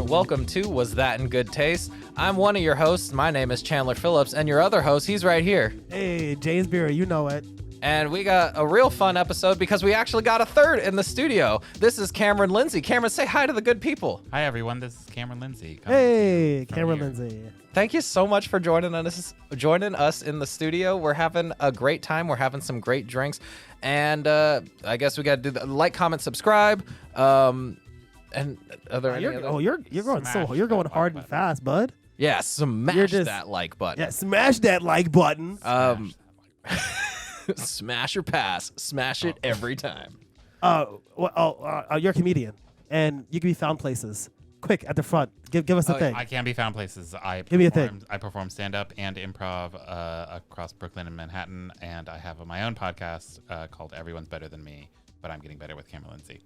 welcome to Was That in Good Taste? I'm one of your hosts. My name is Chandler Phillips, and your other host, he's right here. Hey, James Beer, you know it. And we got a real fun episode because we actually got a third in the studio. This is Cameron Lindsey. Cameron, say hi to the good people. Hi, everyone. This is Cameron Lindsey. Hey, Cameron Lindsey. Thank you so much for joining us in the studio. We're having a great time. We're having some great drinks. And I guess we got to do the like, comment, subscribe. And are there any other? You're going hard and fast, bud. Yeah, smash that like button. Yeah, smash that like button. Smash or pass. Smash it every time. You're a comedian, and you can be found places. Quick, at the front. Give us a thing. I can be found places. Give me a thing. I perform stand-up and improv across Brooklyn and Manhattan, and I have my own podcast called Everyone's Better Than Me, but I'm getting better with Cameron Lindsey.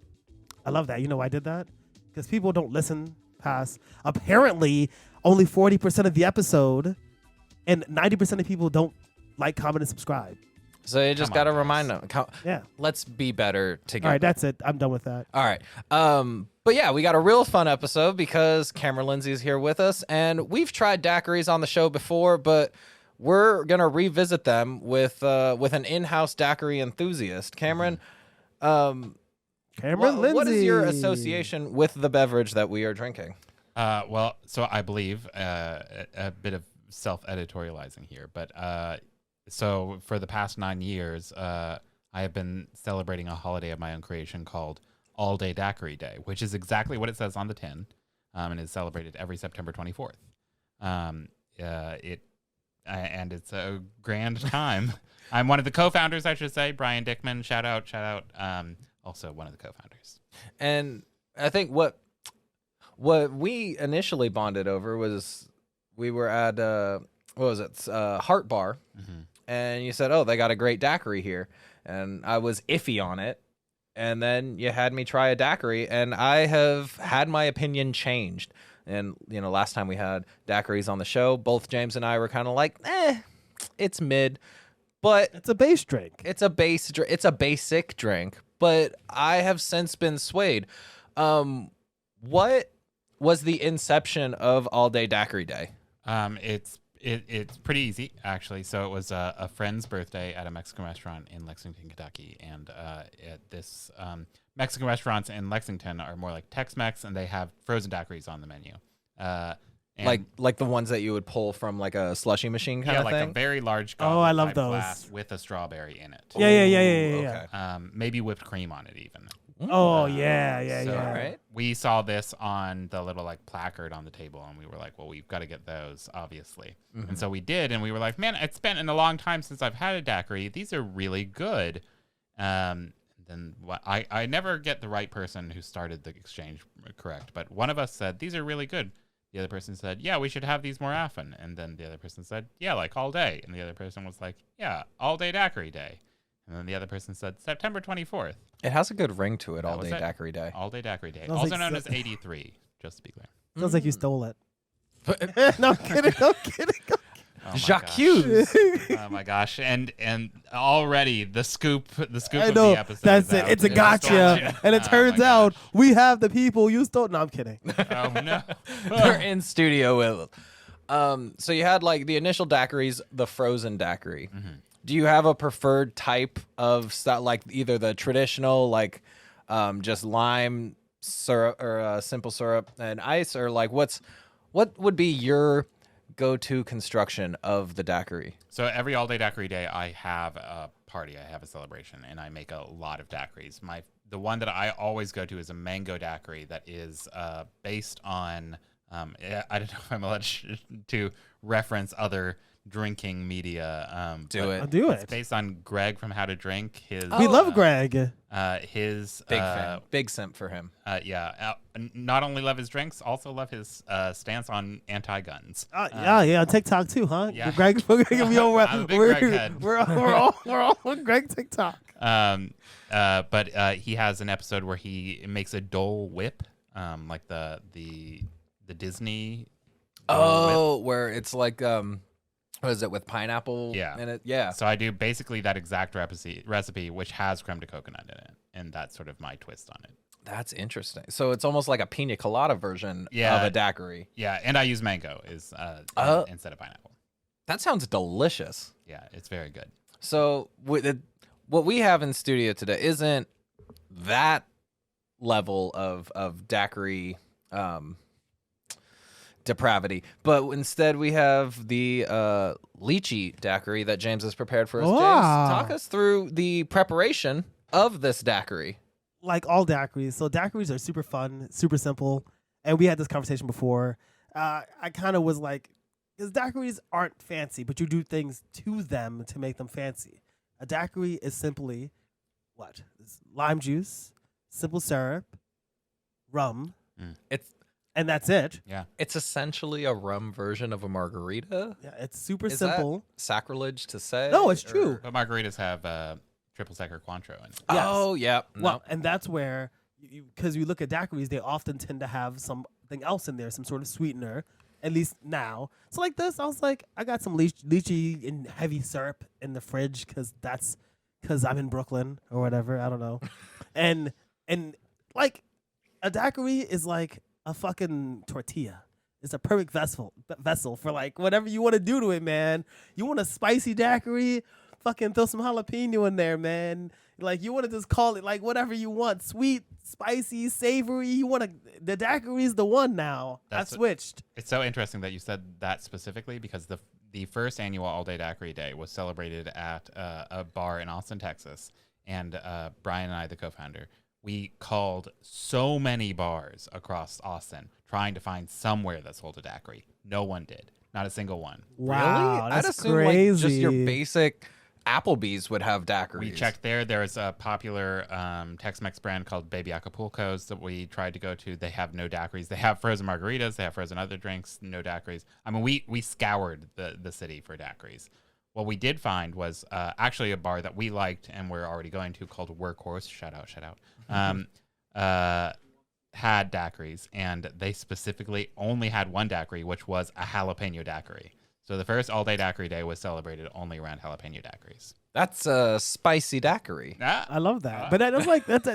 I love that. You know why I did that? Because people don't listen past, apparently, only 40% of the episode, and 90% of people don't like, comment, and subscribe. So you just got to remind them. Yeah. Let's be better together. All right, that's it. I'm done with that. All right. But yeah, we got a real fun episode because Cameron Lindsey is here with us, and we've tried daiquiris on the show before, but we're gonna revisit them with an in-house daiquiri enthusiast. Cameron, Lindsey. What is your association with the beverage that we are drinking? Well, so I believe a bit of self-editorializing here, but so for the past 9 years, I have been celebrating a holiday of my own creation called All Day Daiquiri Day, which is exactly what it says on the tin, and is celebrated every September 24th. And it's a grand time. I'm one of the co-founders, I should say, Brian Dickman. Shout out. Also one of the co-founders. And I think what we initially bonded over was we were at Heart Bar, and you said, "Oh, they got a great daiquiri here," and I was iffy on it. And then you had me try a daiquiri, and I have had my opinion changed. And, last time we had daiquiris on the show, both James and I were kind of like, it's mid. But it's a base drink. It's a basic drink. But I have since been swayed. What was the inception of All Day Daiquiri Day? It's pretty easy, actually. So it was a friend's birthday at a Mexican restaurant in Lexington, Kentucky. And this Mexican restaurants in Lexington are more like Tex-Mex, and they have frozen daiquiris on the menu. Like the ones that you would pull from like a slushy machine kind of thing? Yeah, like a very large I love those. glass with a strawberry in it. Yeah. Okay. Maybe whipped cream on it even. Yeah. Right. We saw this on the little like placard on the table, and we were like, well, we've got to get those, obviously. And so we did, and we were like, man, it's been a long time since I've had a daiquiri. These are really good. Then I never get the right person who started the exchange correct, but one of us said, these are really good. The other person said, yeah, we should have these more often. And then the other person said, yeah, like all day. And the other person was like, yeah, All Day Daiquiri Day. And then the other person said, September 24th. It has a good ring to it, All Day Daiquiri Day. All Day Daiquiri Day. Sounds Also like known as 83, just to be clear. Sounds like you stole it. No, I'm kidding. Oh Jacques. Oh my gosh. And already the scoop I of know. the episode. That's is it. out. It's a gotcha. And it turns out we have the people you stole. No, I'm kidding. Oh no. They're in studio with so you had like the initial daiquiris, the frozen daiquiri. Do you have a preferred type of stuff, like either the traditional, like just lime syrup or simple syrup and ice, or like what would be your go-to construction of the daiquiri? So every All Day Daiquiri Day, I have a party. I have a celebration, and I make a lot of daiquiris. The one that I always go to is a mango daiquiri that is based on. I don't know if I'm allowed to reference other drinking media. Do it. It's based on Greg from How to Drink. We love Greg. His big fan, big simp for him. Not only love his drinks, also love his stance on anti-guns. On TikTok too, huh? Yeah. Greg, I'm a big Greg head. We're all on Greg TikTok. But he has an episode where he makes a Dole Whip, like the Disney. Whip. Where it's like what is it, with pineapple in it? Yeah. So I do basically that exact recipe, which has creme de coconut in it, and that's sort of my twist on it. That's interesting. So it's almost like a pina colada version Yeah. of a daiquiri. Yeah, and I use mango instead of pineapple. That sounds delicious. Yeah, it's very good. So what we have in studio today isn't that level of daiquiri depravity, but instead we have the lychee daiquiri that James has prepared for us. James, Wow. talk us through the preparation of this daiquiri. Like all daiquiris. So daiquiris are super fun, super simple. And we had this conversation before. I kind of was like, because daiquiris aren't fancy, but you do things to them to make them fancy. A daiquiri is simply what? It's lime juice, simple syrup, rum, and that's it. Yeah. It's essentially a rum version of a margarita. Yeah, it's super Is simple. that sacrilege to say? No, it's true. But margaritas have triple sec or Cointreau in it. Yes. Oh, yeah. Well, and that's where, because you look at daiquiris, they often tend to have something else in there, some sort of sweetener, at least now. So like this, I was like, I got some lychee and heavy syrup in the fridge because I'm in Brooklyn or whatever. I don't know. and like a daiquiri is like a fucking tortilla. It's a perfect vessel for like whatever you want to do to it, man. You want a spicy daiquiri? Fucking throw some jalapeno in there, man. Like you want to just call it like whatever you want, sweet, spicy, savory. You want the daiquiri is the one now. I switched. It's so interesting that you said that specifically because the first annual All Day Daiquiri Day was celebrated at a bar in Austin, Texas, and Brian and I, the co-founder, we called so many bars across Austin trying to find somewhere that sold a daiquiri. No one did. Not a single one. Wow, really? that's I'd assume crazy. like just your basic Applebee's would have daiquiris. We checked there. There's a popular Tex-Mex brand called Baby Acapulco's that we tried to go to. They have no daiquiris. They have frozen margaritas. They have frozen other drinks. No daiquiris. I mean, we scoured the city for daiquiris. What we did find was actually a bar that we liked and we're already going to called Workhorse. Shout out. Had daiquiris, and they specifically only had one daiquiri, which was a jalapeno daiquiri. So the first All Day Daiquiri Day was celebrated only around jalapeno daiquiris. That's a spicy daiquiri. I love that. But that's like that's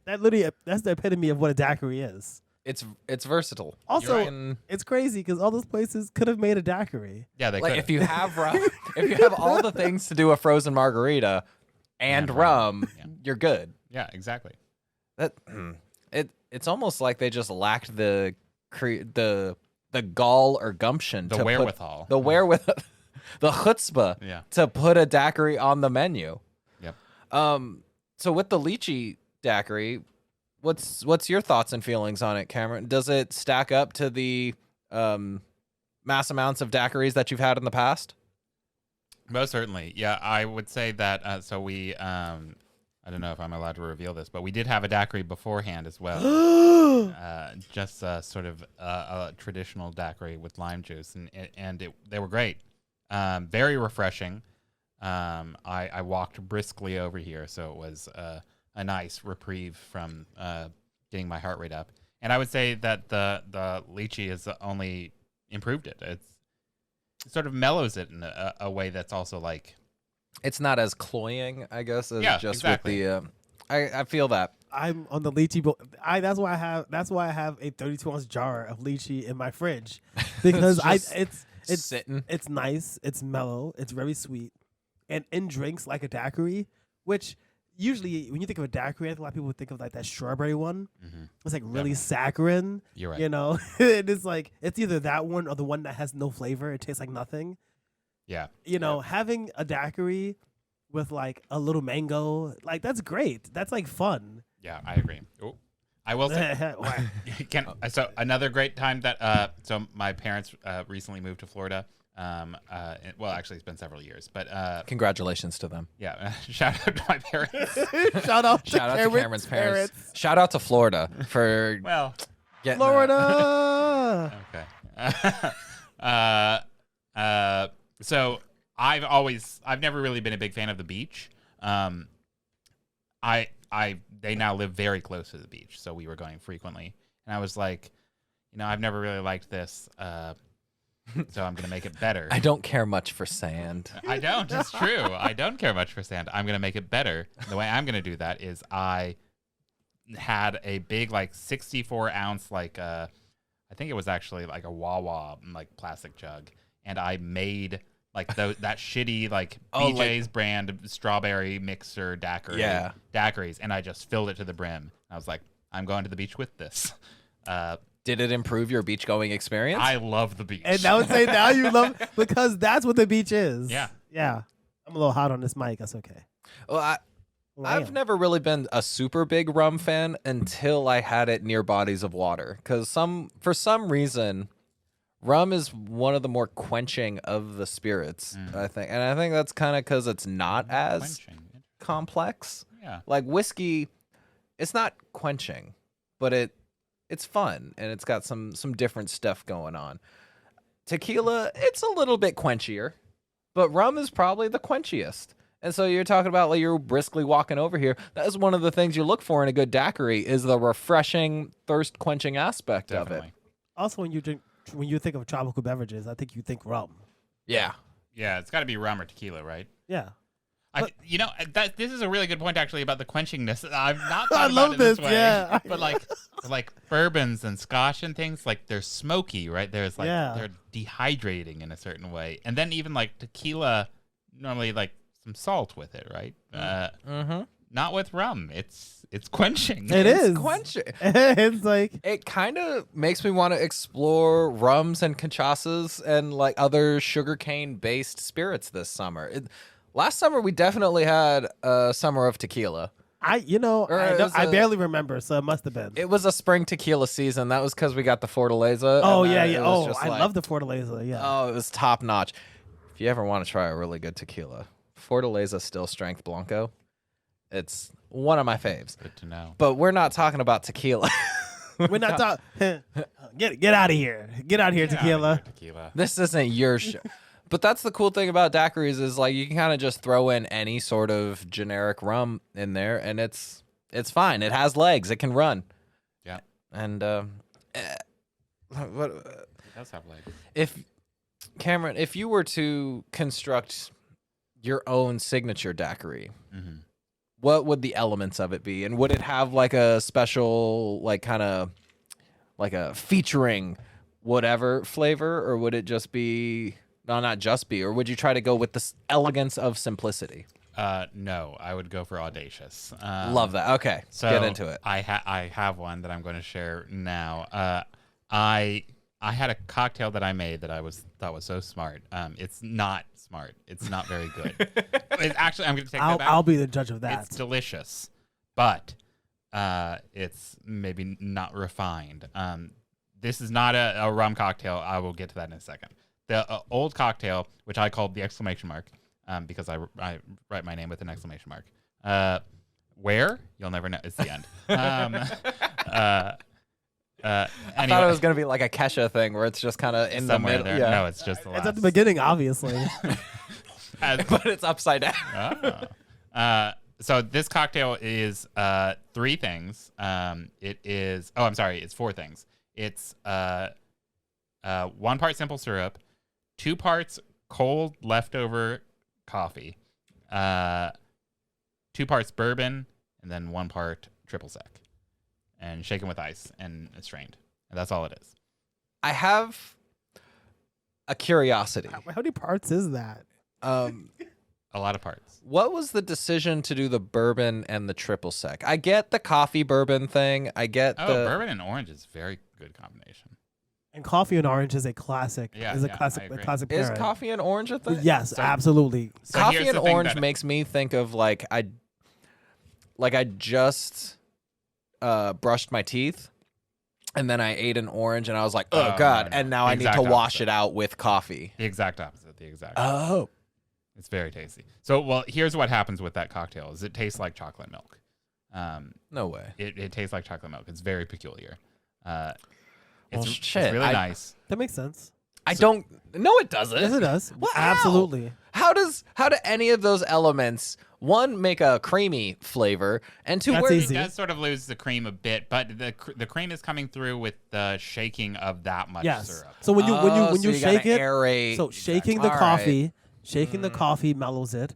literally that's the epitome of what a daiquiri is. It's versatile. Also, it's crazy because all those places could have made a daiquiri. Yeah, they like could. if you have rum, if you have all the things to do a frozen margarita and rum, you're good. Yeah, exactly. It's almost like they just lacked the gall or gumption, The wherewithal, the chutzpah, to put a daiquiri on the menu. Yep. So with the lychee daiquiri, what's your thoughts and feelings on it, Cameron? Does it stack up to the mass amounts of daiquiris that you've had in the past? Most certainly. Yeah, I would say that. So we, I don't know if I'm allowed to reveal this, but we did have a daiquiri beforehand as well. Just sort of a traditional daiquiri with lime juice, and they were great. Very refreshing. I walked briskly over here, so it was a nice reprieve from getting my heart rate up. And I would say that the lychee has only improved it. It sort of mellows it in a way that's also like, it's not as cloying, I guess, as just exactly. with the. I feel that. I'm on the lychee boat. That's why I have a 32-ounce jar of lychee in my fridge because it's sitting. It's nice. It's mellow. It's very sweet, and in drinks like a daiquiri, which usually when you think of a daiquiri, I think a lot of people would think of like that strawberry one. Mm-hmm. It's like really saccharine. You're right. You know, it's like it's either that one or the one that has no flavor. It tastes like nothing. Yeah. You know, having a daiquiri with like a little mango, like that's great. That's like fun. Yeah, I agree. Ooh. I will say, so another great time that, so my parents recently moved to Florida. Well, actually, it's been several years, but Congratulations to them. Yeah, shout out to my parents. Shout out to Cameron's parents. Shout out to Florida for getting Florida. Okay. So I've never really been a big fan of the beach. They now live very close to the beach, so we were going frequently. And I was like, I've never really liked this, so I'm going to make it better. I don't care much for sand. I don't. It's true. I don't care much for sand. I'm going to make it better. The way I'm going to do that is I had a big like 64-ounce I think it was actually like a Wawa like plastic jug, and I made like that shitty like BJ's brand strawberry mixer daiquiris, and I just filled it to the brim. I was like, I'm going to the beach with this. Did it improve your beach going experience? I love the beach. And I would say now you love because that's what the beach is. Yeah. Yeah. I'm a little hot on this mic. That's okay. Well, I've never really been a super big rum fan until I had it near bodies of water. Because for some reason, rum is one of the more quenching of the spirits, I think. And I think that's kind of because it's not as complex. Yeah. Like whiskey, it's not quenching, but it's fun, and it's got some different stuff going on. Tequila, it's a little bit quenchier, but rum is probably the quenchiest. And so you're talking about like you're briskly walking over here. That is one of the things you look for in a good daiquiri is the refreshing, thirst-quenching aspect of it. Also, when you think of tropical beverages, I think you think rum. Yeah. Yeah, it's got to be rum or tequila, right? Yeah. This is a really good point actually about the quenchingness. I'm not. I love this. Way, yeah, but like bourbons and scotch and things, like they're smoky, right? There's like they're dehydrating in a certain way, and then even like tequila, normally like some salt with it, right? Not with rum. It's quenching. It's quenching. It's like it kind of makes me want to explore rums and cachaças and like other sugarcane based spirits this summer. Last summer we definitely had a summer of tequila. I barely remember, so it must have been. It was a spring tequila season. That was because we got the Fortaleza. Oh yeah. Oh, I love the Fortaleza. Yeah. Oh, it was top notch. If you ever want to try a really good tequila, Fortaleza Still Strength Blanco. It's one of my faves. Good to know. But we're not talking about tequila. We're not talking. Get out of here. Get out of here, tequila. This isn't your show. But that's the cool thing about daiquiris is like you can kind of just throw in any sort of generic rum in there, and it's fine. It has legs. It can run. Yeah. And it does have legs. Cameron, if you were to construct your own signature daiquiri, what would the elements of it be? And would it have like a special, like kind of like a featuring whatever flavor, or would it just be, no, not just be, or would you try to go with the elegance of simplicity? No, I would go for audacious. Love that. Okay, so get into it. I have one that I'm going to share now. I had a cocktail that I made that I thought was so smart. It's not smart. It's not very good. It's actually, I'm going to take that back. I'll be the judge of that. It's delicious, but it's maybe not refined. This is not a rum cocktail. I will get to that in a second. The old cocktail, which I called the exclamation mark, because I write my name with an exclamation mark. Where? You'll never know. It's the end. I thought it was going to be like a Kesha thing where it's just kind of in the middle. There. Yeah. No, it's just the last. It's at the beginning, obviously. But it's upside down. So this cocktail is 3 things. It's 4 things. It's 1 part simple syrup, 2 parts cold leftover coffee, 2 parts bourbon, and then 1 part triple sec, and shaken with ice and strained. And that's all it is. I have a curiosity. How many parts is that? A lot of parts. What was the decision to do the bourbon and the triple sec? I get the coffee bourbon thing. I get the bourbon and orange is very good combination. And coffee and orange is a classic. Classic pairing. Is coffee and orange a thing? Yes, absolutely. So coffee and orange makes me think of like I just brushed my teeth, and then I ate an orange, and I was like, oh God, and now I need to wash it out with coffee. The exact opposite. Oh. It's very tasty. So, well, here's what happens with that cocktail: is it tastes like chocolate milk. No way. It tastes like chocolate milk. It's very peculiar. It's really nice. That makes sense. No, it doesn't. Yes, it does. Well, absolutely. How do any of those elements, 1, make a creamy flavor, and 2, That's easy. It does sort of lose the cream a bit, but the cream is coming through with the shaking of that much syrup. So when you shake it, aerate. So shaking the coffee, the coffee mellows it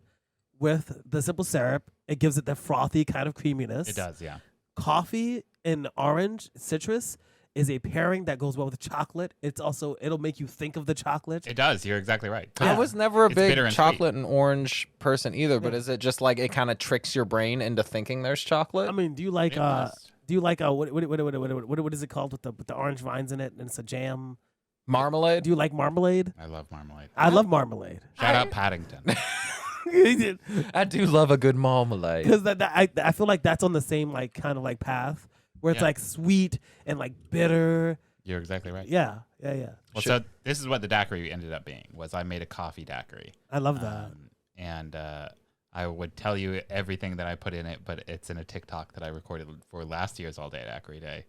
with the simple syrup. It gives it the frothy kind of creaminess. It does, yeah. coffee and orange citrus is a pairing that goes well with chocolate. It'll make you think of the chocolate. It does. You're exactly right. I was never a It's bitter big and chocolate and orange person either, but is it just like it kind of tricks your brain into thinking there's chocolate? I mean, do you like It must. what is it called with the orange vines in it and it's a jam? Marmalade? Do you like marmalade? I love marmalade. I love marmalade. Shout out Paddington. I do love a good marmalade. Because I feel like that's on the same like kind of like path where it's Yeah. like sweet and like bitter. You're exactly right. Yeah. Well, so this is what the daiquiri ended up being. Was I made a coffee daiquiri. I love that. And I would tell you everything that I put in it, but it's in a TikTok that I recorded for last year's All Day Daiquiri Day.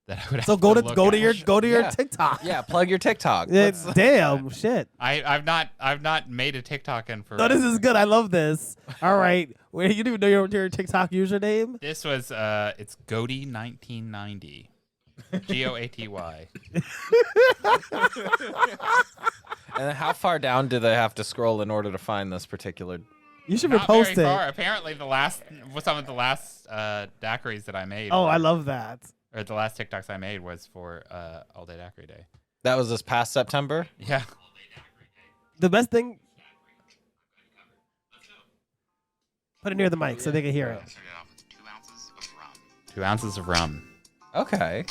That I would So have go look to at. your Yeah. TikTok. Yeah, plug your TikTok. It's damn shit. I've not made a TikTok in forever. No, this is good. I love this. All right. Wait, you didn't even know your TikTok username? This was it's Goaty 1990. GOATY. And how far down do they have to scroll in order to find this particular? You should Not repost very it. far. Apparently, some of the last daiquiris that I made. Oh, I were- love that. Or the last TikToks I made was for All Day Daiquiri Day. That was this past September? Yeah. The best thing. Put it near the mic so they can hear it. I started off with 2 ounces of rum. 2 ounces of rum. Okay.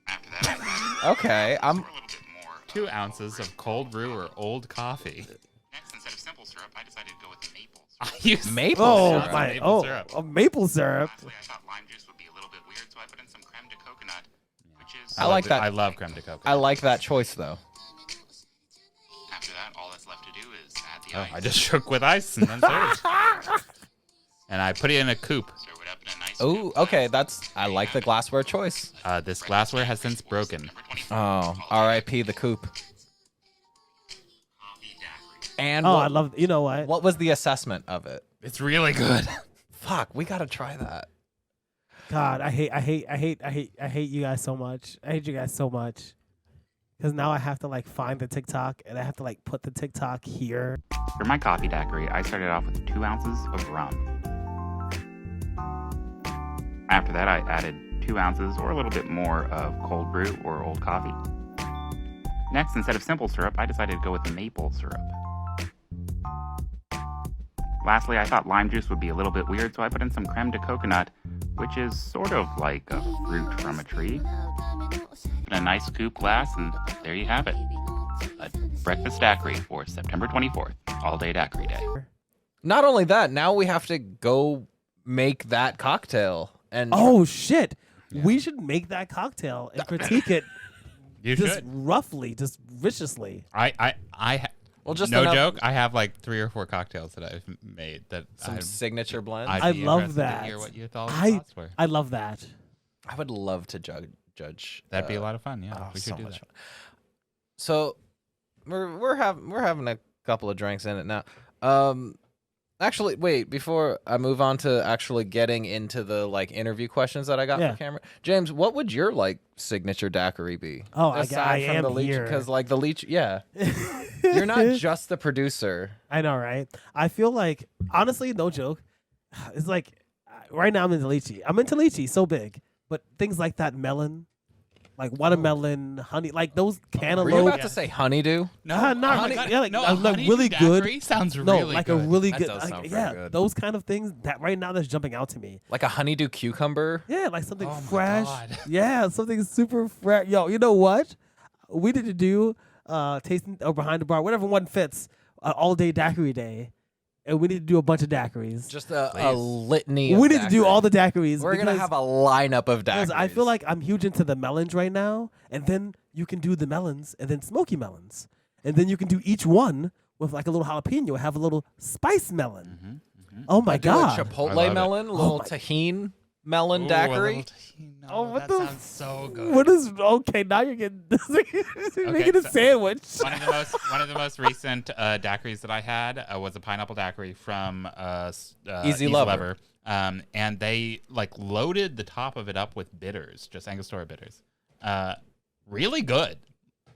After that, I Okay. added a little bit more. 2 ounces of cold brew or old coffee. Next, instead of simple syrup, I decided to go with maple I syrup. use Maple Oh syrup. my! Maple syrup. Maple syrup. Lastly, I thought lime juice would be a little bit weird, so I put in some creme de coconut, which is. I like that. I love creme de coconut. I like that choice though. After that, all that's left to do is add the Oh, ice. I just shook with ice and then served. And I put it in a coupe. Serve it up in a nice. Oh, okay. I like the glassware choice. This glassware has since broken. Oh, R.I.P. the coupe. And Oh, what, I love. You know what? what was the assessment of it? It's really good. Fuck, we gotta try that. God, I hate you guys so much. I hate you guys so much. Because now I have to like find the TikTok and I have to like put the TikTok here. For my coffee daiquiri, I started off with 2 ounces of rum. After that, I added 2 ounces or a little bit more of cold brew or old coffee. Next, instead of simple syrup, I decided to go with maple syrup. Lastly, I thought lime juice would be a little bit weird, so I put in some creme de coconut, which is sort of like a fruit from a tree. In a nice coupe glass, and there you have it. A breakfast daiquiri for September 24th, All Day Daiquiri Day. Not only that, now we have to go make that cocktail. And Oh shit! We should make that cocktail and critique it You just should. roughly, just viciously. well, just no enough- joke. I have like 3 or 4 cocktails that I've made that some signature blends. I'd I be love interested that. To hear what you thought I thoughts were. I love that. I would love to judge. That'd be a lot of fun. Yeah, Oh, we so should do much that. fun. So we're having a couple of drinks in it now. Actually, wait, before I move on to actually getting into the like interview questions that I got Yeah. for Cameron, James, what would your like signature daiquiri be? Oh, I am the leech, here. because like the leech, yeah, you're not just the producer. I know, right? I feel like, honestly, no joke. It's like, right now I'm into lychee. I'm into lychee, so big. But things like that melon, like watermelon, honey, like those Were you cantaloupe. about to say honeydew? Not honey- really, yeah, like, no, like honey really good. daiquiri sounds No, really like good. a really That good, does like, sound yeah, very good. those kind of things that right now that's jumping out to me. Like a honeydew cucumber? Yeah, like something Oh my fresh. God. Yeah, something super fresh. Yo, you know what? We need to do tasting or behind the bar, whatever one fits, All Day Daiquiri Day, and we need to do a bunch of daiquiris. Just a Please. litany. Of We need to do daiquiris. all the daiquiris. We're gonna because- have a lineup of Because daiquiris. I feel like I'm huge into the melons right now, and then you can do the melons and then smoky melons, and then you can do each one with like a little jalapeno, have a little spice melon. Oh my do god! a I chipotle love it. melon, a Oh little my- tahine melon Ooh, daiquiri. Oh, what that the sounds so good. What is okay? Now you're getting making a so- sandwich. One of the most recent daiquiris that I had was a pineapple daiquiri from Easy Lover. And they like loaded the top of it up with bitters, just Angostura bitters. Really good.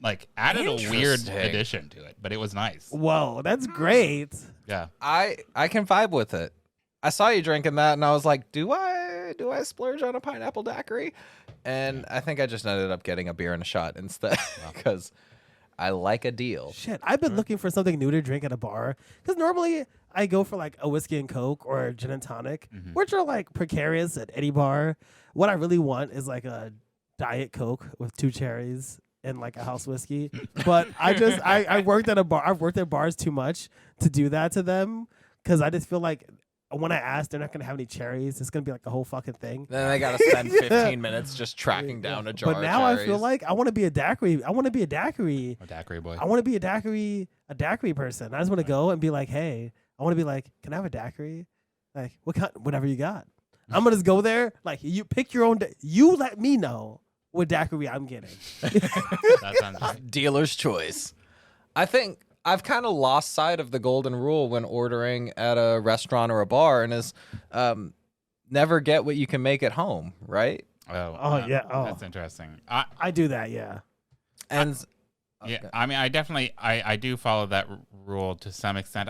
Like added a weird Interesting. addition to it, but it was nice. Whoa, that's great. Yeah. I can vibe with it. I saw you drinking that, and I was like, do I do I splurge on a pineapple daiquiri? And I think I just ended up getting a beer and a shot instead because I like a deal. Shit, I've been looking for something new to drink at a bar because normally I go for like a whiskey and Coke or a gin and tonic, which are like precarious at any bar. What I really want is like a Diet Coke with 2 cherries and like a house whiskey. But I worked at a bar. I've worked at bars too much to do that to them because I just feel like when I ask, they're not gonna have any cherries. It's gonna be like a whole fucking thing. Then I gotta spend 15 minutes just tracking down a jar. But now of cherries. I feel like I want to be a daiquiri. I want to be a daiquiri. A daiquiri boy. I want to be a daiquiri person. I just want to go and be like, hey, I want to be like, can I have a daiquiri? Like, what kind? Whatever you got. I'm gonna just go there. Like, you pick your own. You let me know what daiquiri I'm getting. That sounds right. Dealer's choice. I think I've kind of lost sight of the golden rule when ordering at a restaurant or a bar, and is never get what you can make at home, right? Yeah. Oh, That's interesting. I do that. Yeah. And Yeah, I mean, I definitely, I do follow that rule to some extent.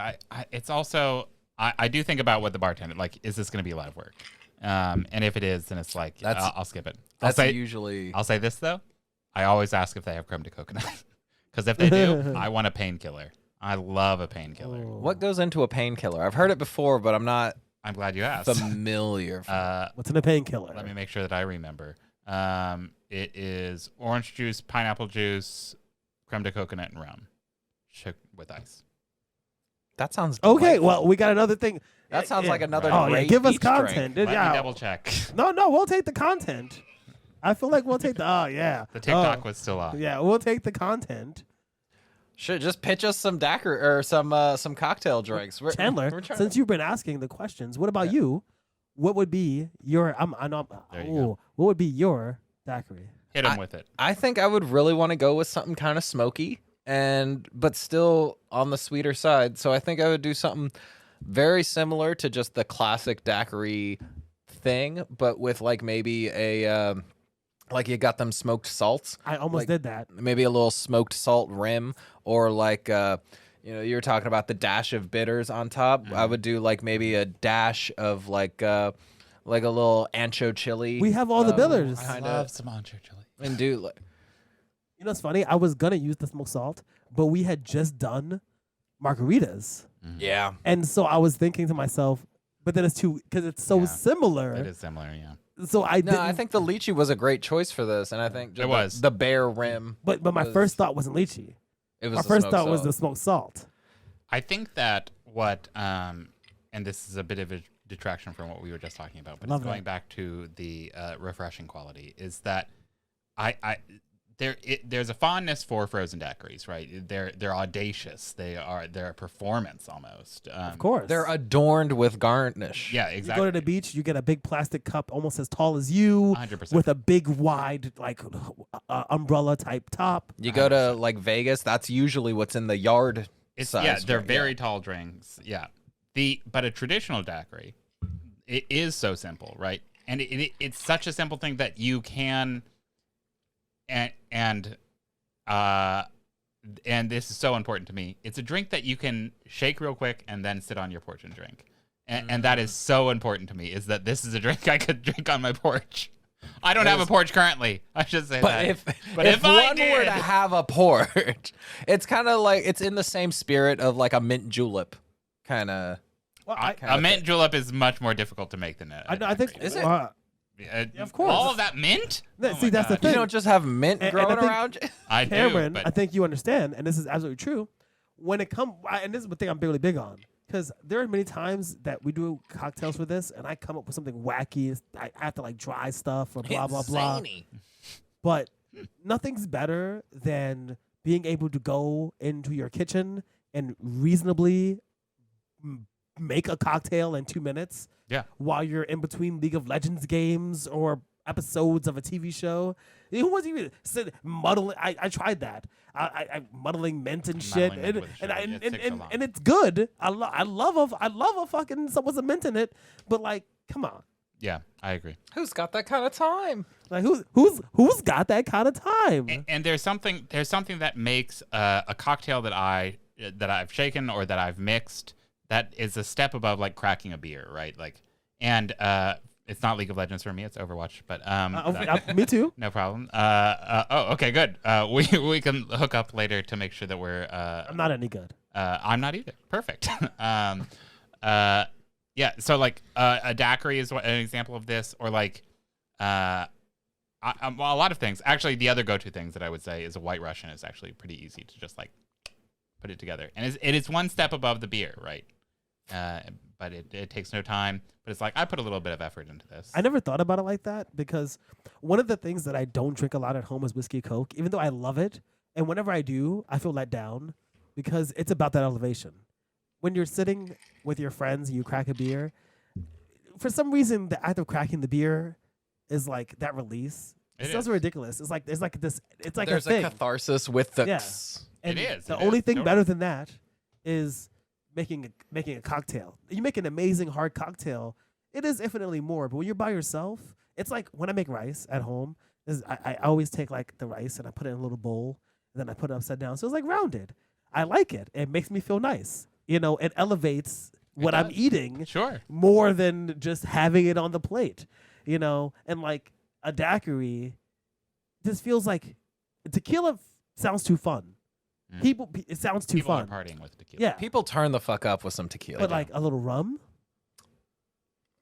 It's also, I do think about what the bartender, like, is this going to be live work? And if it is, then it's like, I'll skip it. I'll say this though, I always ask if they have creme de coconut, because if they do, I want a painkiller. I love a painkiller. What goes into a painkiller? I've heard it before, but I'm not I'm glad you asked. familiar. What's in a painkiller? Let me make sure that I remember. It is orange juice, pineapple juice, creme de coconut, and rum, shook with ice. That sounds Okay, delightful. well, we got another thing. That sounds like another Oh, yeah, great give us beach drink. content. Let Yeah. me double check. No, we'll take the content. I feel like we'll take the. Oh yeah. The TikTok was still on. Yeah, we'll take the content. Should just pitch us some daiquiri or some cocktail drinks. Chandler, we're trying since you've been asking the questions, what about you? What would be your? I know. There you go. What would be your daiquiri? Hit him with it. I think I would really want to go with something kind of smoky but still on the sweeter side. So I think I would do something very similar to just the classic daiquiri thing, but with like maybe a like you got them smoked salts. I almost did that. Maybe a little smoked salt rim, or like you were talking about the dash of bitters on top. I would do like maybe a dash of like a little ancho chili. We have all the bitters. I love some ancho chili. And do like, You know what's funny? I was gonna use the smoked salt, but we had just done margaritas, yeah. and so I was thinking to myself, but then it's too because it's so Yeah, similar. It is similar, yeah. So I No, didn't. I think the lychee was a great choice for this, and I think It was. the bare rim. But my was- first thought wasn't lychee. It was My the first smoked thought was salt. the smoked salt. I think that what, and this is a bit of a detraction from what we were just talking about, but Love it's going that. back to the refreshing quality, is that there's a fondness for frozen daiquiris, right? They're audacious. They're a performance almost. Of course, They're adorned with garnish. Yeah, You exactly. go to the beach, you get a big plastic cup almost as tall as you, 100%. with a big wide like umbrella type top. You go to like Vegas, that's usually what's in the yard size. Yeah, they're drink, very tall drinks. Yeah. But a traditional daiquiri, it is so simple, right? And it's such a simple thing that you can, and this is so important to me. It's a drink that you can shake real quick and then sit on your porch and drink. And that is so important to me, is that this is a drink I could drink on my porch. I don't have a porch currently. I should say that. But if I one did, were to have a porch, it's kind of like it's in the same spirit of like a mint julep kind of. Well, a mint julep is much more difficult to make than a I think daiquiri. Is it? of course. All of that mint? Oh See, my that's the God. thing. You don't just have mint And growing I think- around you. I Cameron, do, I but think you understand, and this is absolutely true. When it comes, and this is the thing I'm really big on, because there are many times that we do cocktails for this, and I come up with something wacky. I have to like dry stuff or blah blah blah. Insane-y. But nothing's better than being able to go into your kitchen and reasonably make a cocktail in 2 minutes. Yeah. While you're in between League of Legends games or episodes of a TV show. Who was even muddling? I tried that. I muddling mint and shit, Muddling mint and with and, sugar. and, It and, takes so and, long. and it's good. I love a fucking someone's a mint in it, but like, come on, yeah, I agree. Who's got that kind of time? like who's got that kind of time? And there's something that makes a cocktail that I've shaken or that I've mixed that is a step above like cracking a beer, right? Like, and It's not League of Legends for me. It's Overwatch. But me too. no problem. Okay, good. We can hook up later to make sure that we're. I'm not any good. I'm not either. Perfect. Yeah. So like a daiquiri is an example of this, or like well, a lot of things. Actually, the other go-to things that I would say is a White Russian is actually pretty easy to just like put it together, and it is one step above the beer, right? But it takes no time. But it's like I put a little bit of effort into this. I never thought about it like that because one of the things that I don't drink a lot at home is whiskey Coke, even though I love it. And whenever I do, I feel let down because it's about that elevation. When you're sitting with your friends and you crack a beer, for some reason, the act of cracking the beer is like that release. It sounds ridiculous. It's like there's like this. It's like there's a thing. catharsis with the. Yeah. And It is. The It only is. thing Totally. better than that is making a cocktail. You make an amazing hard cocktail. It is infinitely more. But when you're by yourself, it's like when I make rice at home. I always take like the rice and I put it in a little bowl and then I put it upside down. So it's like rounded. I like it. It makes me feel nice. You know, it elevates what I'm eating Sure. more than just having it on the plate. You know, and like a daiquiri, this feels like tequila sounds too fun. It sounds too People fun. are partying with tequila. Yeah, People turn the fuck up with some tequila. but like a little rum,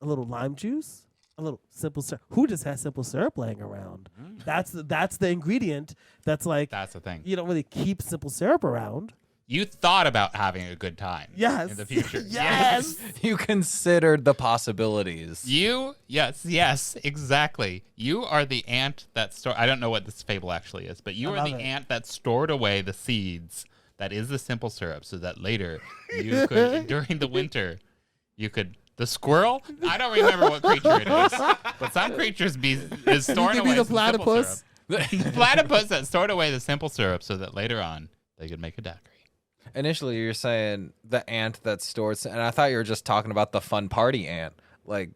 a little lime juice, a little simple syrup. Who just has simple syrup laying around? That's the ingredient. That's like That's the thing. you don't really keep simple syrup around. You thought about having a good time. Yes. In the future. Yes. you considered the possibilities. Yes, exactly. You are the ant that I don't know what this fable actually is, but you I are love the it. ant that stored away the seeds that is the simple syrup so that later you could, during the winter, the squirrel? I don't remember what creature it is, but some creatures is storing Give away me the some platypus. simple syrup. The platypus that stored away the simple syrup so that later on they could make a daiquiri. Initially, you're saying the ant that stores, and I thought you were just talking about the fun party ant, like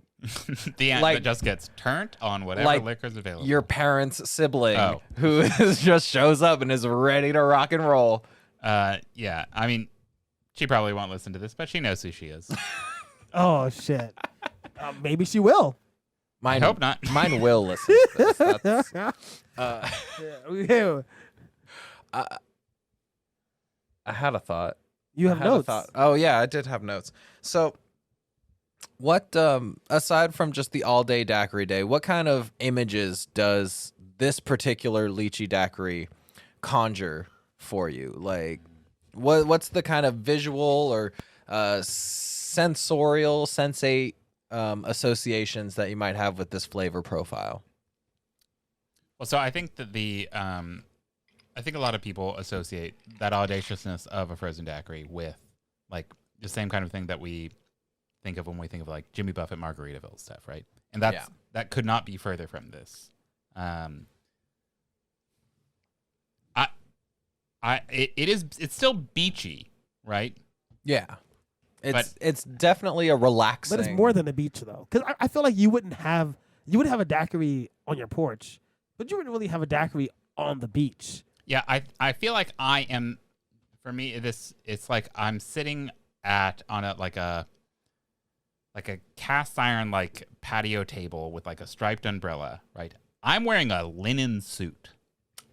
The ant Like- that just gets turned on whatever like liquor's available. your parents' sibling Oh. who just shows up and is ready to rock and roll. Yeah. I mean, she probably won't listen to this, but she knows who she is. Oh shit. Maybe she will. Mine, I hope not. Mine will listen to this. That's, Yeah. I had a thought. You have I had a notes. thought. Oh yeah, I did have notes. So, what aside from just the all day daiquiri day, what kind of images does this particular lychee daiquiri conjure for you? Like, what's the kind of visual or sensorial, sensate associations that you might have with this flavor profile? Well, so I think that I think a lot of people associate that audaciousness of a frozen daiquiri with like the same kind of thing that we think of when we think of like Jimmy Buffett Margaritaville stuff, right? And that could not be further from this. It's still beachy, right? Yeah, it's definitely a relaxing. But it's more than a beach though, because I feel like you would have a daiquiri on your porch, but you wouldn't really have a daiquiri on the beach. Yeah, I feel like I am. For me, it's like I'm sitting on a cast iron like patio table with like a striped umbrella, right? I'm wearing a linen suit.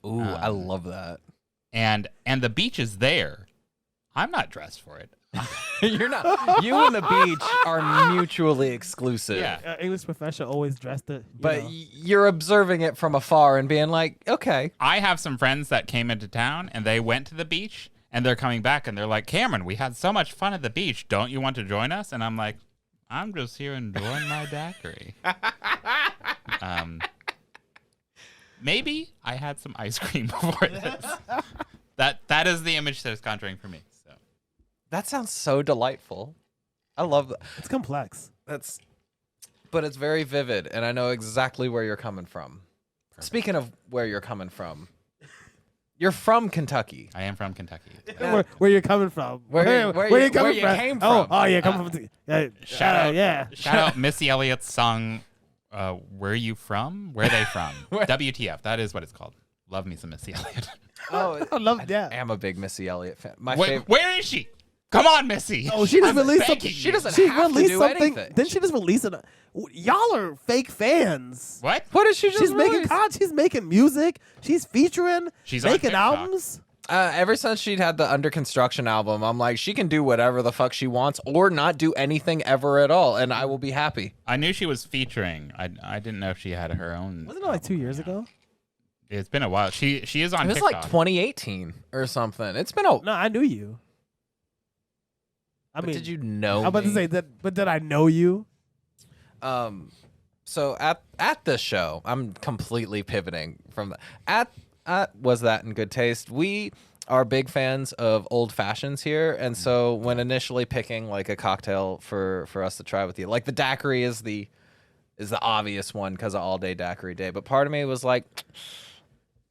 Ooh, I love that. And the beach is there. I'm not dressed for it. You're not. You and the beach are mutually exclusive. Yeah. English professor always dressed it, But you're observing it from afar and being like, okay. I have some friends that came into town and they went to the beach and they're coming back and they're like, Cameron, we had so much fun at the beach. Don't you want to join us? And I'm like, I'm just here enjoying my daiquiri. Maybe I had some ice cream before this. That is the image that is conjuring for me. So That sounds so delightful. I love that. it's complex. But it's very vivid, and I know exactly where you're coming from. Perfect. Speaking of where you're coming from, you're from Kentucky. I am from Kentucky. Where you're coming from? Where you came from. Oh yeah, coming from. Shout out, yeah. Shout out Missy Elliott's song. Where are you from? Where are they from? WTF? That is what it's called. Love me some Missy Elliott. Oh, I love that. I am a big Missy Elliott fan. Where is she? Come on, Missy. Oh, she just released something. begging She you. doesn't She have to released do something. anything. Didn't she just release it? Y'all are fake fans. What? What did she just She's making release? She's making music. She's featuring. She's on making TikTok. albums. Ever since she'd had the Under Construction album, I'm like, she can do whatever the fuck she wants or not do anything ever at all, and I will be happy. I knew she was featuring. I didn't know if she had her own. Wasn't it like 2 years ago? It's been a while. She is on It was TikTok. like 2018 or something. It's been a. No, I knew you. I But mean, did you know? I'm about to me? say that, but did I know you? So at the show, I'm completely pivoting from that. At Was That in Good Taste? We are big fans of old fashions here, and so when initially picking like a cocktail for us to try with you, like the daiquiri is the obvious one because of All Day Daiquiri Day. But part of me was like,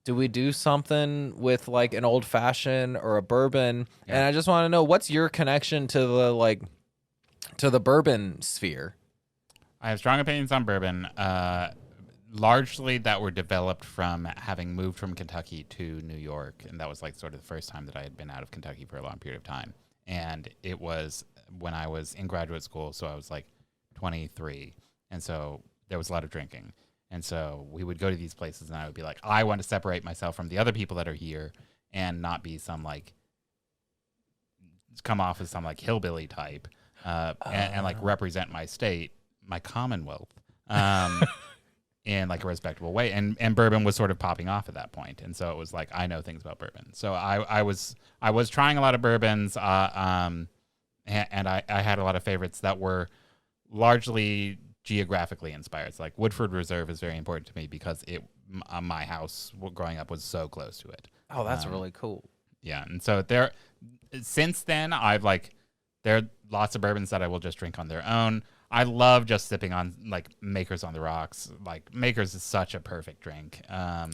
do we do something with like an old fashioned or a bourbon? Yeah. And I just want to know, what's your connection to the bourbon sphere? I have strong opinions on bourbon. Largely that were developed from having moved from Kentucky to New York, and that was like sort of the first time that I had been out of Kentucky for a long period of time. And it was when I was in graduate school, so I was like 23, and so there was a lot of drinking. And so we would go to these places, and I would be like, I want to separate myself from the other people that are here and not be some like come off as some like hillbilly type, and like represent my state, my commonwealth, in like a respectable way. And bourbon was sort of popping off at that point. And so it was like, I know things about bourbon. So I was trying a lot of bourbons, and I had a lot of favorites that were largely geographically inspired. So like Woodford Reserve is very important to me because my house growing up was so close to it. Oh, that's really cool. Yeah, and so since then there are lots of bourbons that I will just drink on their own. I love just sipping on like Makers on the Rocks. Like Makers is such a perfect drink. I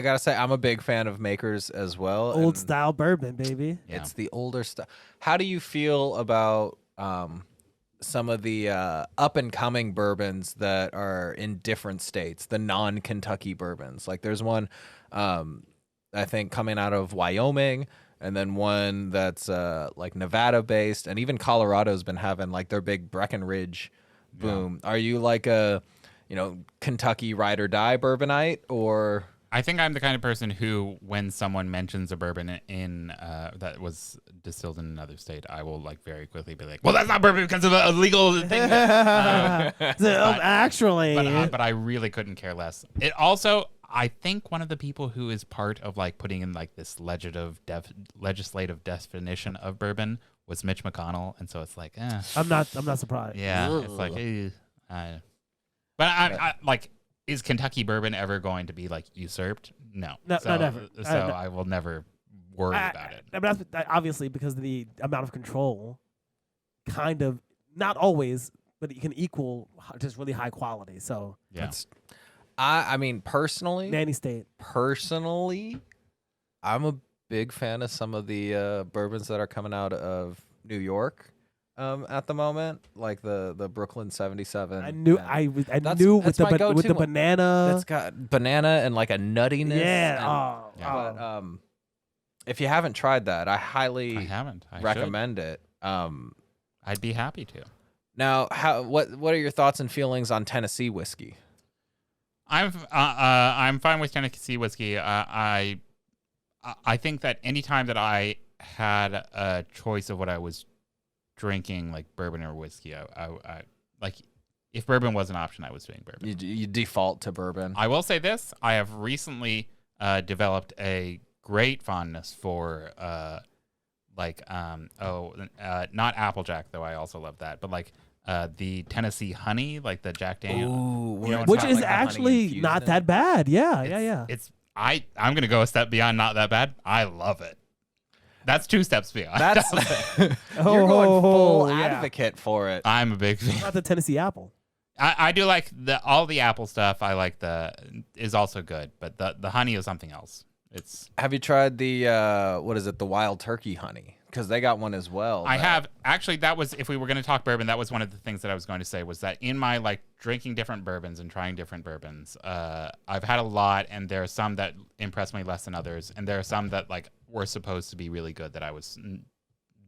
gotta say, I'm a big fan of Makers as well. Old and style bourbon, baby. Yeah. It's the older stuff. How do you feel about some of the up and coming bourbons that are in different states, the non-Kentucky bourbons? Like there's one I think coming out of Wyoming, and then one that's like Nevada based, and even Colorado's been having like their big Breckenridge boom. Yeah. Are you like a Kentucky ride or die bourbonite, or? I think I'm the kind of person who, when someone mentions a bourbon in that was distilled in another state, I will like very quickly be like, "Well, that's not bourbon because of a illegal thing." Actually, but I really couldn't care less. It also, I think one of the people who is part of like putting in like this legislative definition of bourbon was Mitch McConnell, and so it's like, I'm not surprised. yeah, Ugh. it's like, but I like. Is Kentucky bourbon ever going to be like usurped? No, not ever. So I will never worry about it. But that's obviously because of the amount of control, kind of not always, but you can equal just really high quality. So Yeah, I mean, personally, nanny state. I'm a big fan of some of the bourbons that are coming out of New York. At the moment, like the Brooklyn 77. I knew with the banana. That's got banana and like a nuttiness. Yeah. But if you haven't tried that, I highly haven't. I recommend it. I'd be happy to. Now, what are your thoughts and feelings on Tennessee whiskey? I'm fine with Tennessee whiskey. I think that anytime that I had a choice of what I was drinking, like bourbon or whiskey, I like if bourbon was an option, I was doing bourbon. You default to bourbon. I will say this: I have recently developed a great fondness for not Applejack, though I also love that, but like the Tennessee honey, like the Jack Daniel, which is actually not that bad. Yeah. I'm gonna go a step beyond not that bad. I love it. That's two steps beyond. You're going full advocate for it. I'm a big fan. Not the Tennessee apple. I do like all the apple stuff. I like is also good, but the honey is something else. Have you tried the what is it? The wild turkey honey? Because they got one as well. I have actually. That was, if we were going to talk bourbon, that was one of the things that I was going to say, was that in my like drinking different bourbons and trying different bourbons, I've had a lot, and there are some that impress me less than others, and there are some that like were supposed to be really good that I was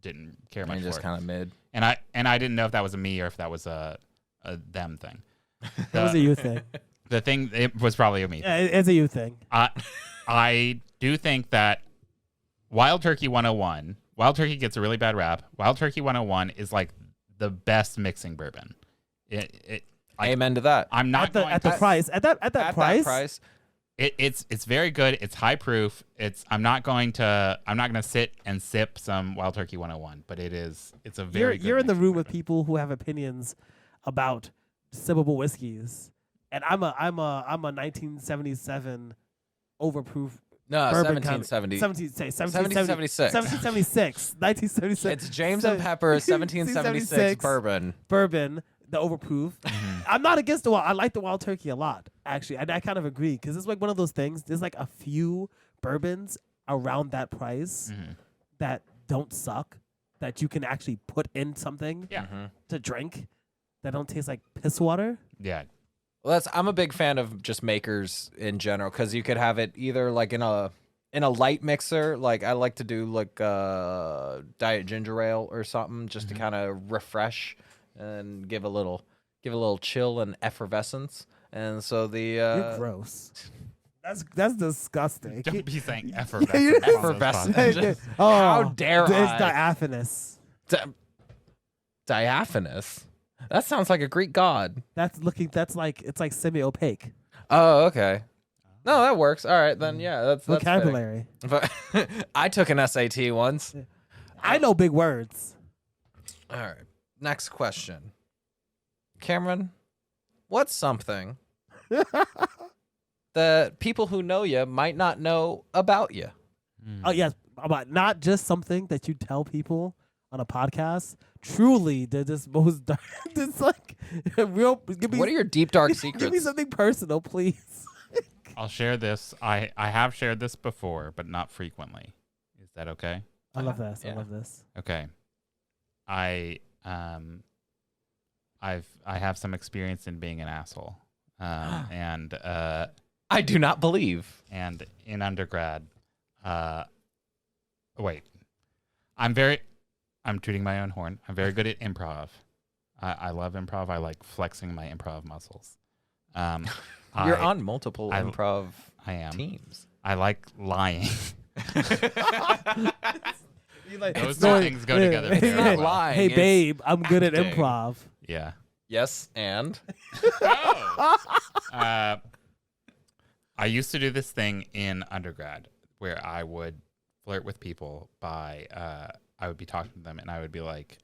didn't care much And for just it. kind of mid. And I didn't know if that was a me or if that was a them thing. That was a you thing. The thing, it was probably a me. Yeah, it's a you thing. I do think that Wild Turkey 101, Wild Turkey gets a really bad rap. Wild Turkey 101 is like the best mixing bourbon. Amen to that. I'm not At the price. At that price. It's very good. It's high proof. I'm not going to sit and sip some Wild Turkey 101, but it's a very good You're in the mixing room with bourbon. people who have opinions about sippable whiskeys, and I'm a 1977 overproof. No, bourbon 1770. 1776. 1976. It's James and Pepper 1776 bourbon. Bourbon, the overproof. I'm not against the wild. I like the Wild Turkey a lot, actually. I kind of agree because it's like one of those things. There's like a few bourbons around that price that don't suck, that you can actually put in something to drink that don't taste like piss water. Yeah. Well, I'm a big fan of just makers in general because you could have it either like in a light mixer. Like I like to do like diet ginger ale or something just to kind of refresh and give a little chill and effervescence. And so You're gross. That's disgusting. Don't be saying effervescent. effervescent. Oh, How dare it's I? diaphanous. Diaphanous. That sounds like a Greek god. It's like semi-opaque Oh, okay. No, that works. All right, then that's vocabulary. But I took an SAT once. I know big words. All right. Next question. Cameron, what's something that people who know you might not know about you? Oh yes, but not just something that you tell people on a podcast. Truly, they're just most dark. It's like real. What are your deep dark Give me secrets? something personal, please. I'll share this. I have shared this before, but not frequently. Is that okay? I love this. Yeah. I love this. Okay. I have some experience in being an asshole. And I do not believe. and in undergrad, wait. I'm tooting my own horn. I'm very good at improv. I love improv. I like flexing my improv muscles. You're on multiple I- improv I am. teams. I like lying. You like, Those two things go together It's very not well. lying. Hey, it's babe, I'm good at acting. improv. Yeah. Yes, and I used to do this thing in undergrad where I would flirt with people by I would be talking to them and I would be like,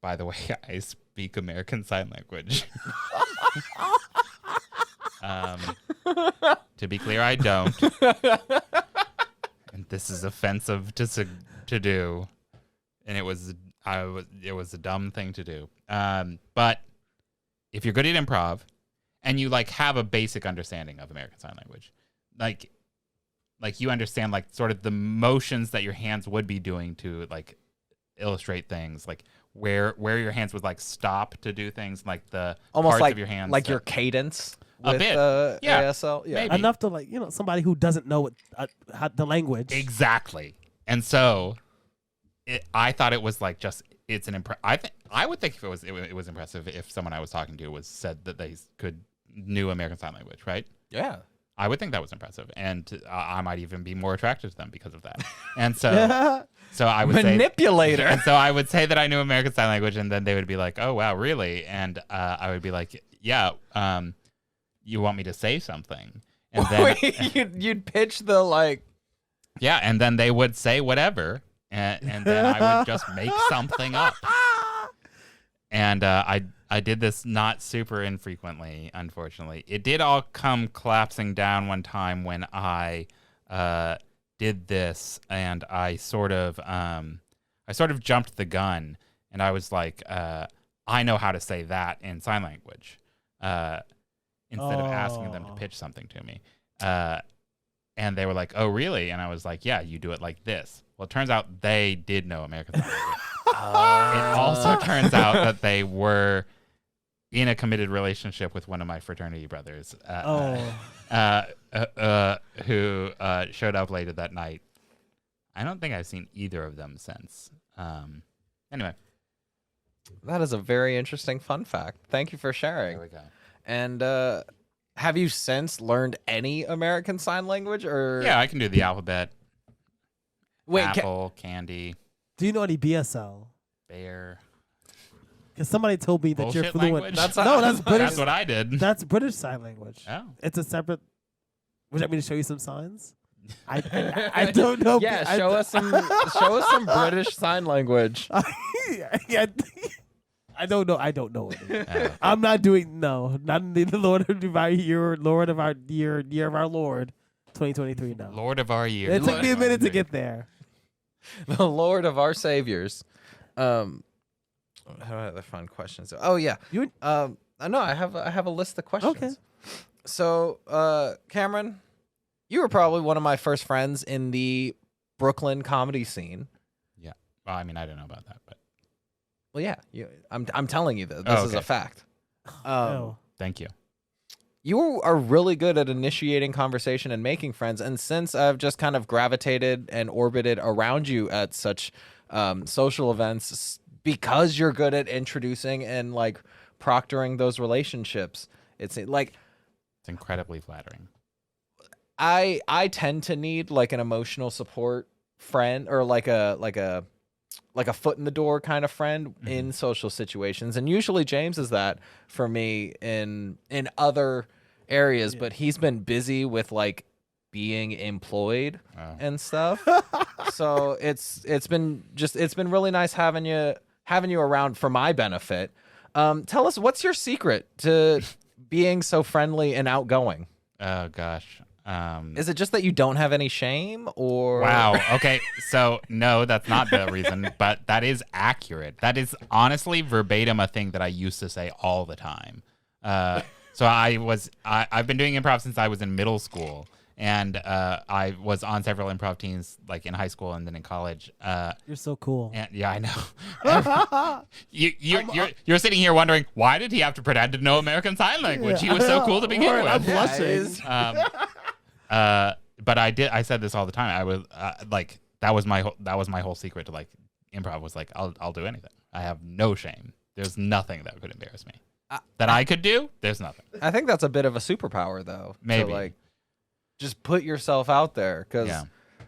by the way, I speak American Sign Language. To be clear, I don't. And this is offensive to do. And it was a dumb thing to do. But if you're good at improv and you like have a basic understanding of American Sign Language, like you understand like sort of the motions that your hands would be doing to like illustrate things, like where your hands would like stop to do things, like the almost parts like of your hands, like that- your cadence A with bit. Yeah. ASL. Yeah. Maybe. Enough to like, somebody who doesn't know what the language. Exactly. And so I thought it was like just it's an I would think if it was impressive if someone I was talking to said that they knew American Sign Language, right? Yeah. I would think that was impressive, and I might even be more attracted to them because of that. And so, so I would Manipulator. and so I would say that I knew American Sign Language, and then they would be like, "Oh wow, really?" And I would be like, "Yeah, you want me to say something?" And then you'd pitch the like. yeah, and then they would say whatever, and then I would just make something up. And I did this not super infrequently, unfortunately. It did all come collapsing down one time when I did this, and I sort of jumped the gun, and I was like, I know how to say that in sign language, instead of asking them to pitch something to me. And they were like, "Oh, really?" And I was like, "Yeah, you do it like this." Well, it turns out they did know American Sign Language. It also turns out that they were in a committed relationship with one of my fraternity brothers, who showed up later that night. I don't think I've seen either of them since. Anyway. That is a very interesting fun fact. Thank you for sharing. There we go. And have you since learned any American Sign Language? Or Yeah, I can do the alphabet. wait, Apple, candy, Do you know any BSL? bear. Because somebody told me that you're Bullshit fluent. language? That's British. That's what I did. That's British Sign Language. Oh. It's a separate. Would you like me to show you some signs? I don't know. yeah, show us some British Sign Language. Yeah, I don't know. I don't know it. Oh. I'm not doing not in the Lord of our year, Lord of our year of our Lord, 2023. No, Lord of our year. it took me a minute to get there. The Lord of our Saviors. How do I find questions? Oh yeah. You no, I have a list of questions. Okay. So, Cameron, you were probably one of my first friends in the Brooklyn comedy scene. Yeah. Well, I mean, I don't know about that, but Well, yeah, I'm telling you that this is okay. a fact. No. thank you. You are really good at initiating conversation and making friends. And since I've just kind of gravitated and orbited around you at such social events, because you're good at introducing and like proctoring those relationships, it's like It's incredibly flattering. I tend to need like an emotional support friend or like a foot in the door kind of friend in social situations. And usually James is that for me in other areas, but he's been busy with like being employed and stuff. So it's been really nice having you around for my benefit. Tell us, what's your secret to being so friendly and outgoing? Oh gosh. Is it just that you don't have any shame, or Wow. Okay. So no, that's not the reason, but that is accurate. That is honestly verbatim a thing that I used to say all the time. So I've been doing improv since I was in middle school, and I was on several improv teams like in high school and then in college. You're so cool. And yeah, I know. You're sitting here wondering, why did he have to pretend to know American Sign Language? He was so cool to begin with. I'm blushing. But I said this all the time. I was like, that was my whole secret to like improv was like, I'll do anything. I have no shame. There's nothing that could embarrass me that I could do. There's nothing. I think that's a bit of a superpower, though. Maybe. To, like, just put yourself out there, because Yeah.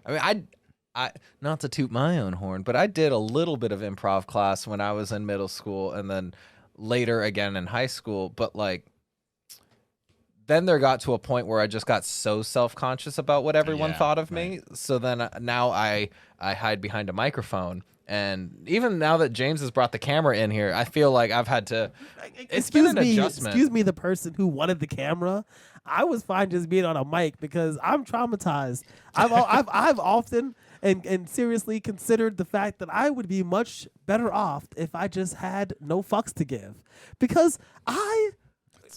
I mean, I not to toot my own horn, but I did a little bit of improv class when I was in middle school, and then later again in high school. But like, then there got to a point where I just got so self-conscious about what everyone Yeah, thought of me. So then now I hide behind a microphone. And even now that James has brought the camera in here, I feel like I've had to. It's been an adjustment. Excuse me, the person who wanted the camera. I was fine just being on a mic because I'm traumatized. I've often and seriously considered the fact that I would be much better off if I just had no fucks to give, because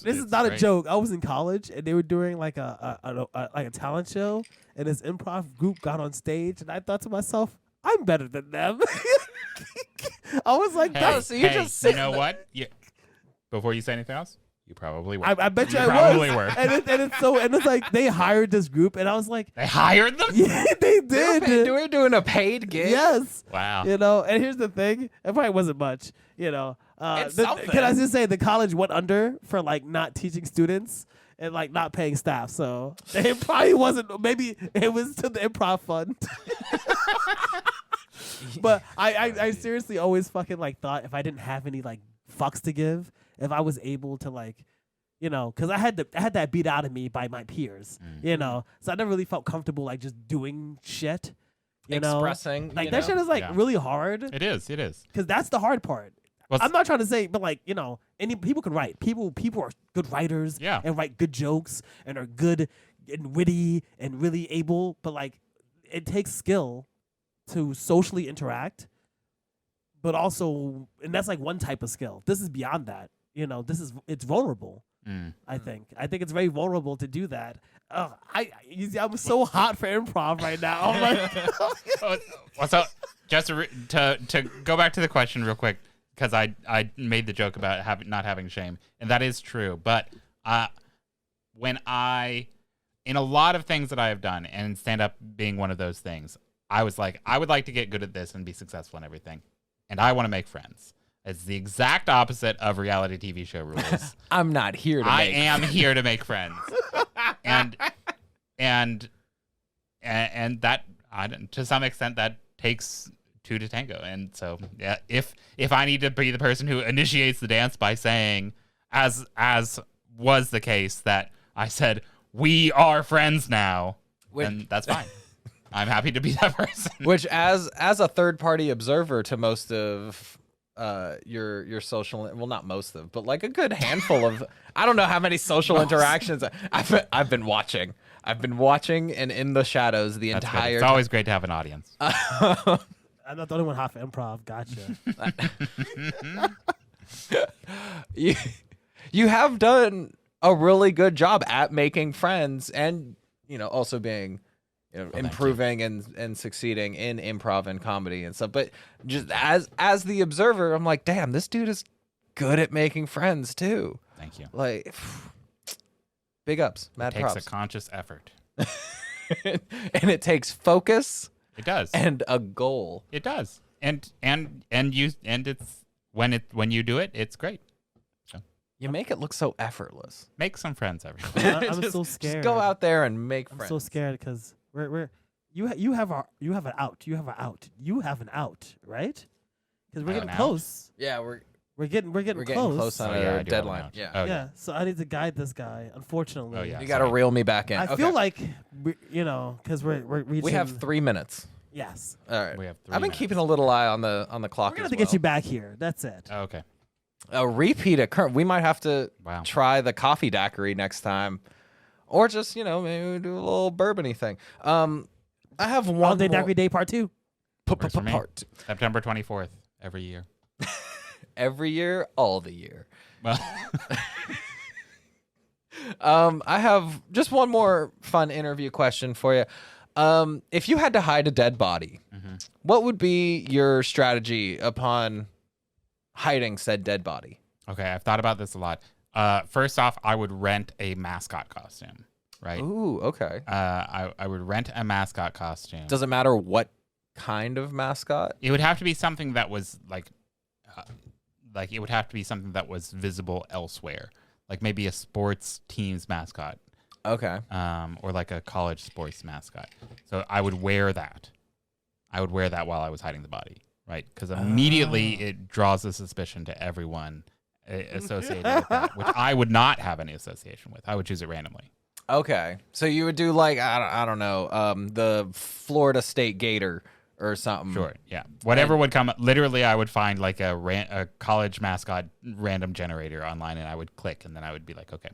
this is not a joke. I was in college and they were doing like a talent show, and this improv group got on stage, and I thought to myself, I'm better than them. I was like, Hey, so you just sit you know what? Before you say anything else, you probably were. I bet you You I probably was. were. And it's like they hired this group, and I was like, They hired them? yeah, they did. We're doing a paid gig. Yes. Wow. You know, and here's the thing: it probably wasn't much. You know, It's something. can I just say the college went under for like not teaching students and like not paying staff? So it probably wasn't. Maybe it was to the improv fund. But I seriously always fucking like thought if I didn't have any like fucks to give, if I was able to like, you know, because I had that beat out of me by my peers, you know, so I never really felt comfortable like just doing shit, you know, Expressing, like you that know? shit is like Yeah. really hard It is. because that's the hard part. Well, I'm not trying to say, but like, you know, any people can write. People are good writers, Yeah. and write good jokes and are good and witty and really able. But like, it takes skill to socially interact, but also, and that's like one type of skill. This is beyond that. You know, it's vulnerable. I think it's very vulnerable to do that. You see, I'm so hot for improv right now. I'm like, So just to go back to the question real quick, because I made the joke about not having shame, and that is true. But when in a lot of things that I have done, and stand up being one of those things, I was like, I would like to get good at this and be successful and everything. And I want to make friends. It's the exact opposite of reality TV show rules. I'm not here to I make am here to make friends. and that, to some extent, that takes two to tango. And so, yeah, if I need to be the person who initiates the dance by saying, as was the case, that I said, we are friends now, then that's fine. I'm happy to be that person. Which, as a third party observer to most of your social, well, not most of, but like a good handful of, I don't know how many social interactions I've been watching. I've been watching and in the shadows the That's entire. Good. It's always great to have an audience. I'm not the only one half improv. Gotcha. You have done a really good job at making friends, and also being improving and succeeding in improv and comedy and stuff. But just as the observer, I'm like, damn, this dude is good at making friends too. Thank you. Like, big ups, mad It takes props. a conscious effort. And it takes focus. It does. And a goal. It does. And it's when you do it, it's great. So You make it look so effortless. make some friends, everyone. I'm so scared. Just go out there and make I'm friends. so scared because you have an out, right? Because we're An getting out? close. Yeah, we're We're getting getting close. close on Oh, yeah, I our do have an deadline. out. Yeah. Oh, Yeah, so I need to guide this guy. Unfortunately, Oh, yeah. You got to sorry. reel me back in. I Okay. feel like because we're reaching. we have 3 minutes. Yes, All right. We have 3 I've been minutes. keeping a little eye on the clock we're gonna as have to well. get you back here. That's it. Oh, okay. A repeat occurrence. We might have to Wow. try the coffee daiquiri next time, or just maybe we do a little bourbony thing. I have one All Day more Daiquiri Day Part 2. Works for me. part September 24th every year. every year, all the year. Well, I have just one more fun interview question for you. If you had to hide a dead body, what would be your strategy upon hiding said dead body? okay, I've thought about this a lot. First off, I would rent a mascot costume, right? Ooh, okay. I would rent a mascot costume. Does it matter what kind of mascot? It would have to be something that was like it would have to be something that was visible elsewhere, like maybe a sports team's mascot, Okay. or like a college sports mascot. So I would wear that. I would wear that while I was hiding the body, right? Because immediately it draws a suspicion to everyone associated with that, which I would not have any association with. I would choose it randomly. Okay. So you would do like I don't know, the Florida State Gator or something. Sure, yeah. Whatever would come. Literally, I would find like a college mascot random generator online, and I would click, and then I would be like, okay,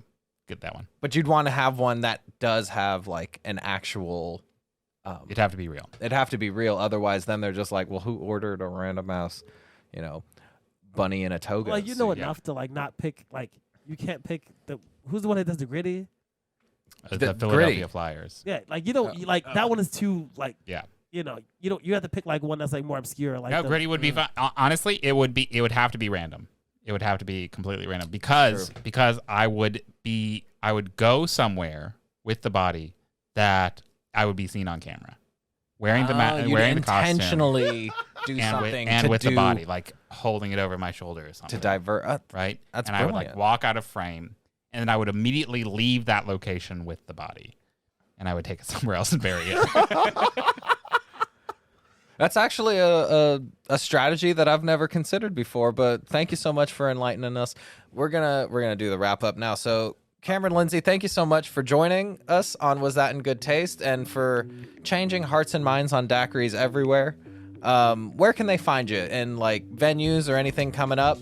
get that one. But you'd want to have one that does have like an actual. It'd have to be real. It'd have to be real. Otherwise, then they're just like, well, who ordered a random ass, bunny in a toga? Well, you know suit? enough to like not pick you can't pick who's the one that does the gritty. The The Philadelphia gritty. Flyers. Yeah, like you don't that one is too Yeah. you have to pick like one that's like more obscure. Like No, gritty would be fun. Honestly, it would have to be random. It would have to be completely random because I would go somewhere with the body that I would be seen on camera, wearing the you'd wearing the costume intentionally do and something with to the body, like holding it over my shoulder or to something. divert. Right? That's and I would brilliant. like walk out of frame, and then I would immediately leave that location with the body, and I would take it somewhere else and bury it. That's actually a strategy that I've never considered before, but thank you so much for enlightening us. We're gonna do the wrap up now. So Cameron Lindsey, thank you so much for joining us on Was That in Good Taste and for changing hearts and minds on daiquiris everywhere. Where can they find you? In like venues or anything coming up?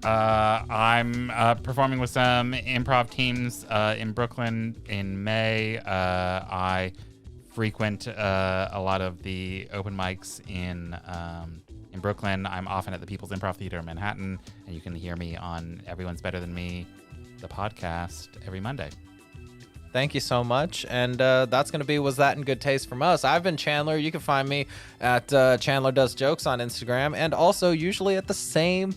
I'm performing with some improv teams in Brooklyn in May. I frequent a lot of the open mics in Brooklyn. I'm often at the People's Improv Theater in Manhattan, and you can hear me on Everyone's Better Than Me, the podcast, every Monday. Thank you so much. And that's going to be Was That in Good Taste from us. I've been Chandler. You can find me at Chandler Does Jokes on Instagram, and also usually at the same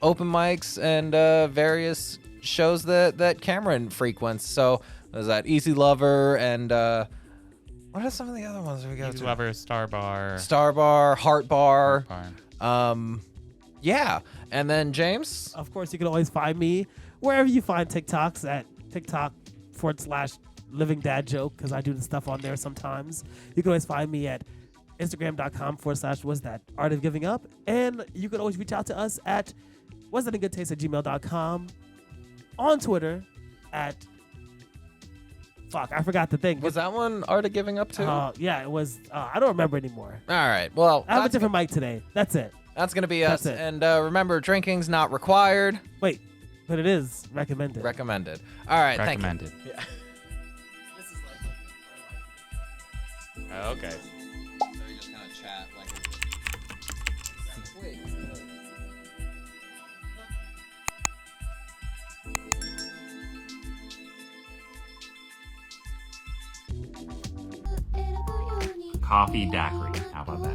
open mics and various shows that Cameron frequents. So there's that Easy Lover and What are some of the other ones we go Easy to? Lover, Star Bar. Star Bar, Heart Bar. Bar. Yeah. And then James? Of course, you can always find me wherever you find TikToks at TikTok/Living Dad Joke, because I do the stuff on there sometimes. You can always find me at Instagram.com/what's that Art of Giving Up. And you can always reach out to us at what's that in good taste @gmail.com. On Twitter at fuck, I forgot the thing. Was that one Art of Giving Up too? Yeah, it was. I don't remember anymore. All right. Well, I have a different mic today. That's it. That's going to be us. That's it. And remember, drinking's not required. Wait, but it is recommended. Recommended. All right. Recommended. Thank you. Yeah. Okay. So we just kind of chat like. Wait. Coffee daiquiri. How about that?